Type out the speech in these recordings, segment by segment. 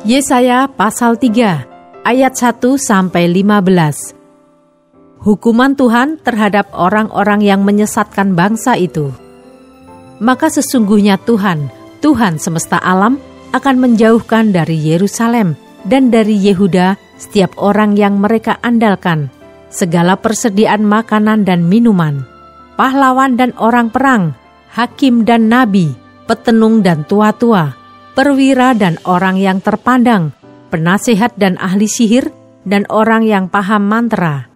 Yesaya pasal 3 ayat 1-15. Hukuman Tuhan terhadap orang-orang yang menyesatkan bangsa itu. Maka sesungguhnya Tuhan semesta alam akan menjauhkan dari Yerusalem dan dari Yehuda setiap orang yang mereka andalkan, segala persediaan makanan dan minuman, pahlawan dan orang perang, hakim dan nabi, petenung dan tua-tua, perwira dan orang yang terpandang, penasihat dan ahli sihir, dan orang yang paham mantra.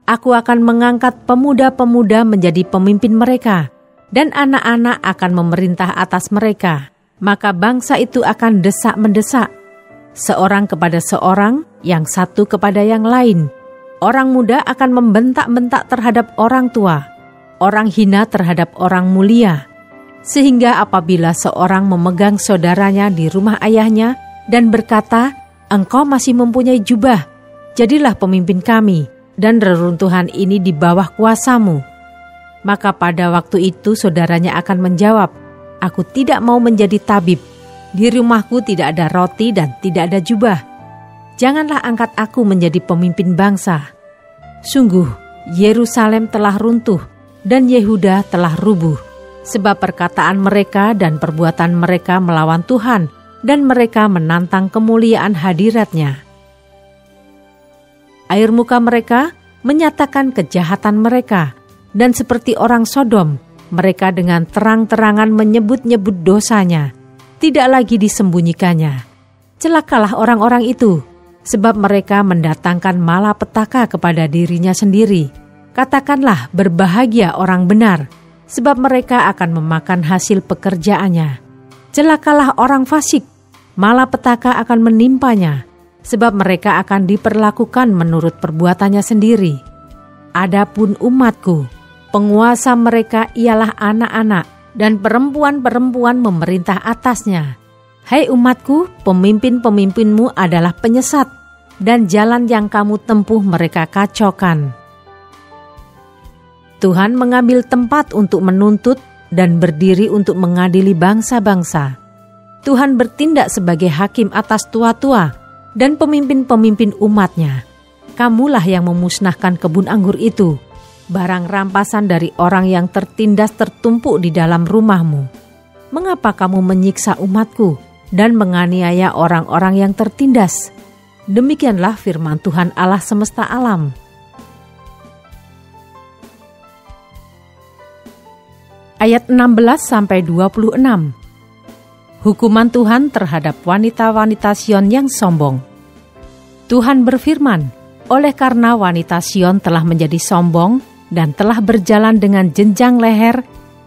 Aku akan mengangkat pemuda-pemuda menjadi pemimpin mereka, dan anak-anak akan memerintah atas mereka. Maka bangsa itu akan desak-mendesak, seorang kepada seorang, yang satu kepada yang lain. Orang muda akan membentak-bentak terhadap orang tua, orang hina terhadap orang mulia. Sehingga apabila seorang memegang saudaranya di rumah ayahnya dan berkata, "Engkau masih mempunyai jubah, jadilah pemimpin kami, dan reruntuhan ini di bawah kuasamu." Maka pada waktu itu saudaranya akan menjawab, "Aku tidak mau menjadi tabib. Di rumahku tidak ada roti dan tidak ada jubah. Janganlah angkat aku menjadi pemimpin bangsa." Sungguh, Yerusalem telah runtuh dan Yehuda telah rubuh, sebab perkataan mereka dan perbuatan mereka melawan Tuhan, dan mereka menantang kemuliaan hadirat-Nya. Air muka mereka menyatakan kejahatan mereka, dan seperti orang Sodom, mereka dengan terang-terangan menyebut-nyebut dosanya, tidak lagi disembunyikannya. Celakalah orang-orang itu, sebab mereka mendatangkan malapetaka kepada dirinya sendiri. Katakanlah berbahagia orang benar, sebab mereka akan memakan hasil pekerjaannya. Celakalah orang fasik, malapetaka akan menimpanya, sebab mereka akan diperlakukan menurut perbuatannya sendiri. Adapun umatku, penguasa mereka ialah anak-anak, dan perempuan-perempuan memerintah atasnya. Hai umatku, pemimpin-pemimpinmu adalah penyesat, dan jalan yang kamu tempuh mereka kacaukan. Tuhan mengambil tempat untuk menuntut dan berdiri untuk mengadili bangsa-bangsa. Tuhan bertindak sebagai hakim atas tua-tua dan pemimpin-pemimpin umat-Nya. Kamulah yang memusnahkan kebun anggur itu, barang rampasan dari orang yang tertindas tertumpuk di dalam rumahmu. Mengapa kamu menyiksa umatku dan menganiaya orang-orang yang tertindas? Demikianlah firman Tuhan Allah semesta alam. Ayat 16-26. Hukuman Tuhan terhadap wanita-wanita Sion yang sombong. Tuhan berfirman, oleh karena wanita Sion telah menjadi sombong dan telah berjalan dengan jenjang leher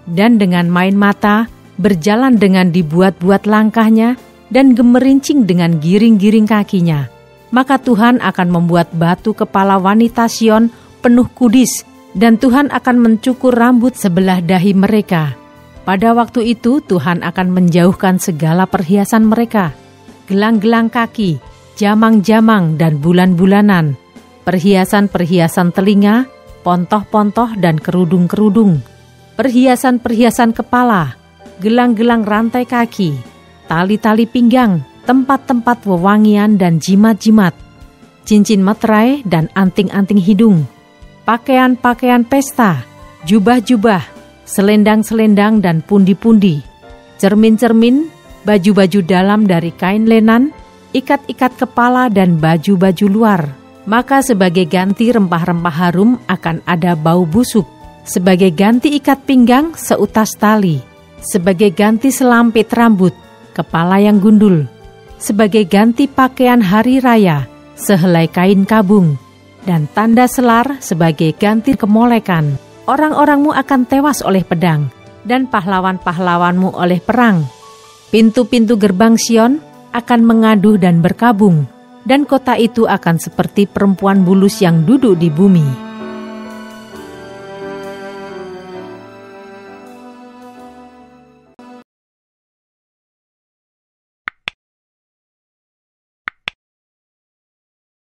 dan dengan main mata, berjalan dengan dibuat-buat langkahnya dan gemerincing dengan giring-giring kakinya, maka Tuhan akan membuat batu kepala wanita Sion penuh kudis, dan Tuhan akan mencukur rambut sebelah dahi mereka. Pada waktu itu Tuhan akan menjauhkan segala perhiasan mereka, gelang-gelang kaki, jamang-jamang dan bulan-bulanan, perhiasan-perhiasan telinga, pontoh-pontoh dan kerudung-kerudung, perhiasan-perhiasan kepala, gelang-gelang rantai kaki, tali-tali pinggang, tempat-tempat wewangian dan jimat-jimat, cincin meterai dan anting-anting hidung, pakaian-pakaian pesta, jubah-jubah, selendang-selendang dan pundi-pundi, cermin-cermin, baju-baju dalam dari kain lenan, ikat-ikat kepala dan baju-baju luar. Maka sebagai ganti rempah-rempah harum akan ada bau busuk, sebagai ganti ikat pinggang seutas tali, sebagai ganti selampit rambut, kepala yang gundul, sebagai ganti pakaian hari raya, sehelai kain kabung, dan tanda selar sebagai ganti kemolekan. Orang-orangmu akan tewas oleh pedang, dan pahlawan-pahlawanmu oleh perang. Pintu-pintu gerbang Sion akan mengaduh dan berkabung, dan kota itu akan seperti perempuan bulus yang duduk di bumi.